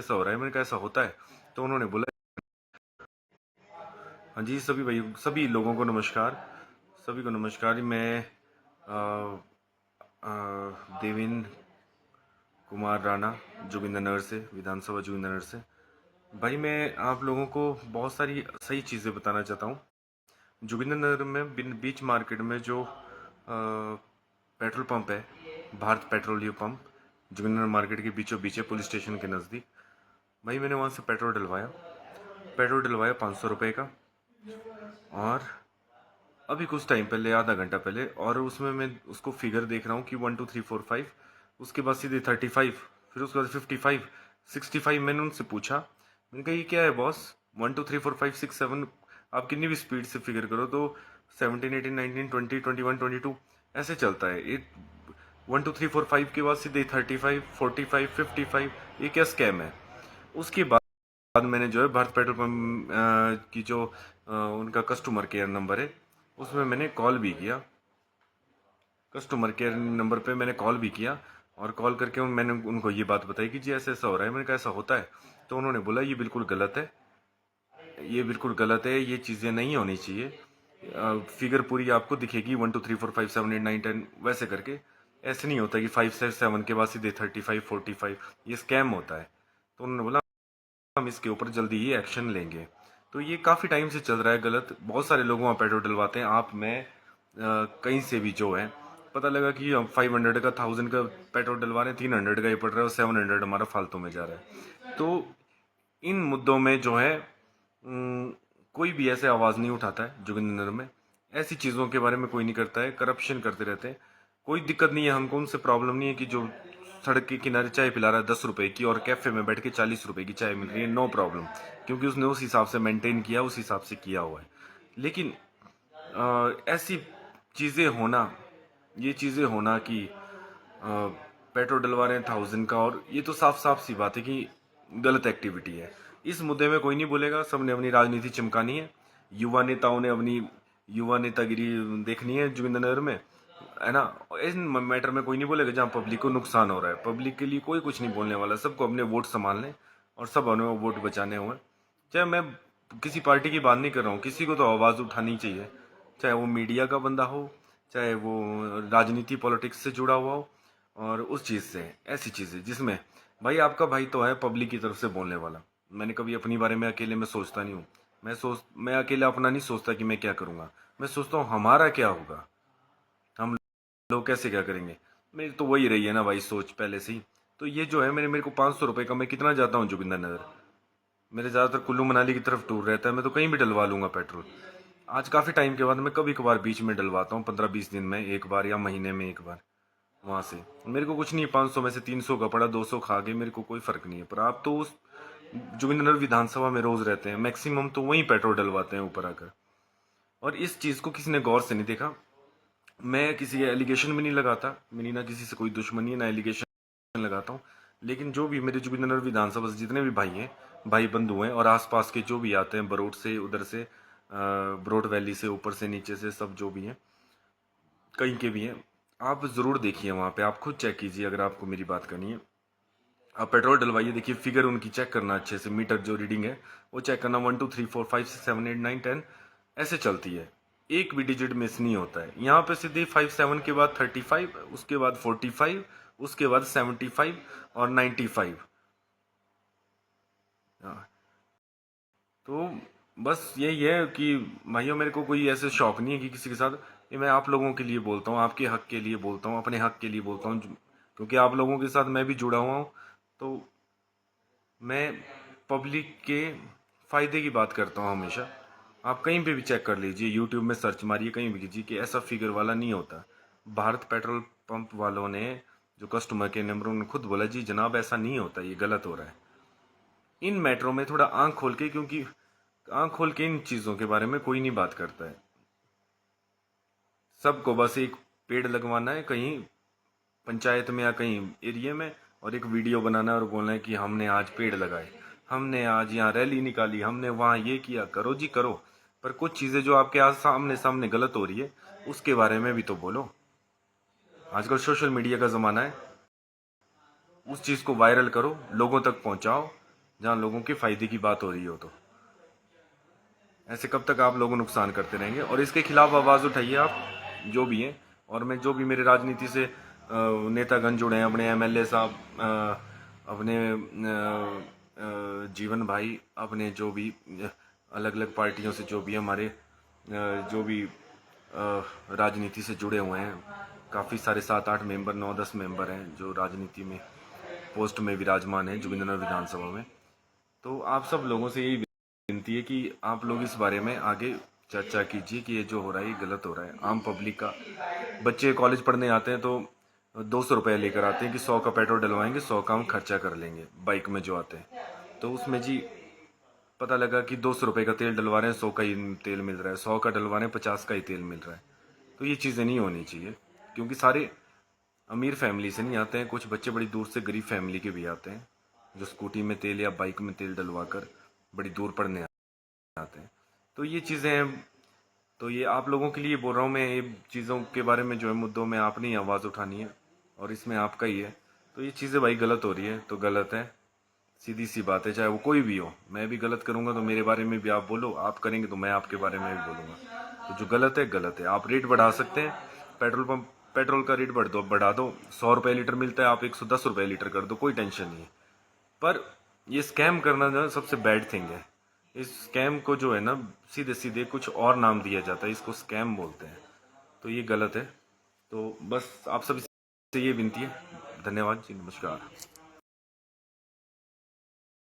ऐसा हो रहा है। मैंने कहा ऐसा होता है? तो उन्होंने बोला हाँ जी। सभी भाई सभी लोगों को नमस्कार। सभी को नमस्कार। मैं देवेंद्र कुमार राणा जोगिंदरनगर से, विधानसभा जोगिंदरनगर से। भाई मैं आप लोगों को बहुत सारी सही चीज़ें बताना चाहता हूँ। जोगिंदरनगर में बीच मार्केट में जो पेट्रोल पंप है, Bharat petroleum pump, Jogindernagar market के बीचों बीच है, पुलिस स्टेशन के नज़दीक। भाई मैंने वहाँ से पेट्रोल डलवाया 500 रुपये का। और अभी कुछ टाइम पहले, आधा घंटा पहले, और उसमें मैं उसको फिगर देख रहा हूँ कि 1 2 3 4 5, उसके बाद सीधे 35, फिर उसके बाद 55, 65। मैंने उनसे पूछा, मैंने कहा ये क्या है बॉस? 1 2 3 4 5 6 7, आप कितनी भी स्पीड से फिगर करो तो 17 18 19 20 21 22 ऐसे चलता है। ये 1 2 3 4 5 के बाद सीधे 35 45 55, ये क्या स्कैम है? उसके बाद मैंने जो है भारत पेट्रोल पंप की जो उनका कस्टमर केयर नंबर है, उसमें मैंने कॉल भी किया। कस्टमर केयर नंबर पे मैंने कॉल भी किया, और कॉल करके मैंने उनको ये बात बताई कि जी ऐसा ऐसा हो रहा है। मैंने कहा ऐसा होता है? तो उन्होंने बोला ये बिल्कुल गलत है, ये बिल्कुल गलत है, ये चीज़ें नहीं होनी चाहिए। फिगर पूरी आपको दिखेगी 1 2 3 4 5 7 8 9 10 वैसे करके। ऐसे नहीं होता कि 5 6 7 के बाद सीधे 35 45, ये स्कैम होता है। तो उन्होंने बोला हम इसके ऊपर जल्दी ही एक्शन लेंगे। तो ये काफ़ी टाइम से चल रहा है गलत। बहुत सारे लोग वहाँ पेट्रोल डलवाते हैं। आप मैं कहीं से भी जो है, पता लगा कि हम 500 का 1000 का पेट्रोल डलवा रहे हैं, 300 का ही पड़ रहा है, और 700 हमारा फालतू में जा रहा है। तो इन मुद्दों में जो है कोई भी ऐसे आवाज़ नहीं उठाता है जोगिंदरनगर में। ऐसी चीज़ों के बारे में कोई नहीं करता है, करप्शन करते रहते हैं। कोई दिक्कत नहीं है हमको, उनसे प्रॉब्लम नहीं है कि जो सड़क के किनारे चाय पिला रहा है 10 रुपए की, और कैफे में बैठ के 40 रुपए की चाय मिल रही है, नो प्रॉब्लम, क्योंकि उसने उस हिसाब से मेंटेन किया, उस हिसाब से किया हुआ है। लेकिन ऐसी चीज़ें होना, ये चीज़ें होना कि पेट्रोल डलवा रहे हैं 1000 का, और ये तो साफ साफ सी बात है कि गलत एक्टिविटी है। इस मुद्दे में कोई नहीं बोलेगा, सबने अपनी राजनीति चमकानी है। युवा नेताओं ने अपनी युवा नेतागिरी देखनी है जोगिंदरनगर में, है ना। इस मैटर में कोई नहीं बोलेगा जहाँ पब्लिक को नुकसान हो रहा है। पब्लिक के लिए कोई कुछ नहीं बोलने वाला, सबको अपने वोट संभालने, और सब अपने वोट बचाने हुए। चाहे मैं किसी पार्टी की बात नहीं कर रहा हूँ, किसी को तो आवाज़ उठानी चाहिए, चाहे वो मीडिया का बंदा हो, चाहे वो राजनीति पॉलिटिक्स से जुड़ा हुआ हो, और उस चीज़ से, ऐसी चीज़ें जिसमें भाई आपका भाई तो है पब्लिक की तरफ से बोलने वाला। मैंने कभी अपनी बारे में अकेले में सोचता नहीं हूँ। मैं अकेला अपना नहीं सोचता कि मैं क्या करूँगा, मैं सोचता हूँ हमारा क्या होगा, हम लोग कैसे क्या करेंगे। मेरी तो वही रही है ना भाई सोच पहले से ही। तो ये जो है मेरे को 500 रुपये का, मैं कितना जाता हूँ जोगिंदरनगर, मेरे ज़्यादातर कुल्लू मनाली की तरफ टूर रहता है, मैं तो कहीं भी डलवा लूँगा पेट्रोल। आज काफ़ी टाइम के बाद मैं कभी कभार बीच में डलवाता हूँ, 15 20 दिन में एक बार या महीने में एक बार। वहाँ से मेरे को कुछ नहीं, 500 में से 300 का पड़ा, 200 खा गए, मेरे को कोई फ़र्क नहीं है। पर आप तो उस जोगिंदरनगर विधानसभा में रोज़ रहते हैं, मैक्सिमम तो वहीं पेट्रोल डलवाते हैं ऊपर आकर, और इस चीज़ को किसी ने गौर से नहीं देखा। मैं किसी के एलिगेशन भी नहीं लगाता, मेरी ना किसी से कोई दुश्मनी है, ना एलिगेशन लगाता हूँ। लेकिन जो भी मेरे जोगिंदरनगर विधानसभा से जितने भी भाई हैं, भाई बंधु हैं, और आसपास के जो भी आते हैं, बरोट से, उधर से, बरोट वैली से, ऊपर से नीचे से, सब जो भी हैं, कहीं के भी हैं, आप ज़रूर देखिए वहाँ पे, आप खुद चेक कीजिए अगर आपको मेरी बात करनी है। आप पेट्रोल डलवाइए, देखिए फिगर उनकी चेक करना अच्छे से, मीटर जो रीडिंग है वो चेक करना, 1 2 3 4 5 6 7 8 9 10 ऐसे चलती है, एक भी डिजिट मिस नहीं होता है। यहाँ पे सीधे 57 के बाद 35, उसके बाद 45, उसके बाद 75 और 95। हाँ, तो बस यही है कि भाइयों, मेरे को कोई ऐसे शौक नहीं है कि किसी के साथ, ये मैं आप लोगों के लिए बोलता हूँ, आपके हक के लिए बोलता हूँ, अपने हक के लिए बोलता हूँ, क्योंकि आप लोगों के साथ मैं भी जुड़ा हुआ हूँ। तो मैं पब्लिक के फ़ायदे की बात करता हूँ हमेशा। आप कहीं पे भी चेक कर लीजिए, यूट्यूब में सर्च मारिए, कहीं भी कीजिए, कि ऐसा फिगर वाला नहीं होता। भारत पेट्रोल पंप वालों ने, जो कस्टमर के नंबर, उन्होंने खुद बोला जी जनाब ऐसा नहीं होता, ये गलत हो रहा है। इन मैटरों में थोड़ा आंख खोल के, क्योंकि आंख खोल के इन चीज़ों के बारे में कोई नहीं बात करता है। सबको बस एक पेड़ लगवाना है कहीं पंचायत में या कहीं एरिया में, और एक वीडियो बनाना है और बोलना है कि हमने आज पेड़ लगाए, हमने आज यहाँ रैली निकाली, हमने वहाँ ये किया। करो जी करो, पर कुछ चीज़ें जो आपके आज सामने सामने गलत हो रही है, उसके बारे में भी तो बोलो। आजकल सोशल मीडिया का ज़माना है, उस चीज़ को वायरल करो, लोगों तक पहुँचाओ, जहाँ लोगों के फायदे की बात हो रही हो। तो ऐसे कब तक आप लोगों नुकसान करते रहेंगे? और इसके खिलाफ आवाज़ उठाइए आप, जो भी हैं। और मैं जो भी मेरे राजनीति से नेतागण जुड़े हैं, अपने एमएलए साहब, अपने जीवन भाई, अपने जो भी अलग अलग पार्टियों से जो भी हमारे जो भी राजनीति से जुड़े हुए हैं, काफ़ी सारे 7-8 मेंबर, 9-10 मेंबर हैं जो राजनीति में पोस्ट में विराजमान हैं जोगिंद्रनगर विधानसभा में। तो आप सब लोगों से यही विनती है कि आप लोग इस बारे में आगे चर्चा कीजिए कि ये जो हो रहा है ये गलत हो रहा है। आम पब्लिक का, बच्चे कॉलेज पढ़ने आते हैं तो 200 रुपये लेकर आते हैं कि 100 का पेट्रोल डलवाएंगे, 100 का हम खर्चा कर लेंगे बाइक में जो आते हैं। तो उसमें जी पता लगा कि 200 रुपये का तेल डलवा रहे हैं, 100 का ही तेल मिल रहा है, 100 का डलवा रहे हैं, 50 का ही तेल मिल रहा है। तो ये चीज़ें नहीं होनी चाहिए, क्योंकि सारे अमीर फैमिली से नहीं आते हैं, कुछ बच्चे बड़ी दूर से गरीब फैमिली के भी आते हैं जो स्कूटी में तेल या बाइक में तेल डलवा कर बड़ी दूर पढ़ने आते हैं। तो ये चीज़ें हैं। तो ये आप लोगों के लिए बोल रहा हूँ मैं, ये चीज़ों के बारे में जो है मुद्दों में आपने ही आवाज़ उठानी है और इसमें आपका ही है। तो ये चीज़ें भाई गलत हो रही है तो गलत है, सीधी सी बात है। चाहे वो कोई भी हो, मैं भी गलत करूँगा तो मेरे बारे में भी आप बोलो, आप करेंगे तो मैं आपके बारे में भी बोलूँगा। तो जो गलत है गलत है। आप रेट बढ़ा सकते हैं, पेट्रोल का रेट बढ़ा दो, 100 रुपये लीटर मिलता है, आप 110 रुपये लीटर कर दो, कोई टेंशन नहीं है। पर ये स्कैम करना जो है सबसे बैड थिंग है। इस स्कैम को जो है ना, सीधे सीधे कुछ और नाम दिया जाता है, इसको स्कैम बोलते हैं। तो ये गलत है। तो बस आप सभी से ये विनती है। धन्यवाद जी, नमस्कार।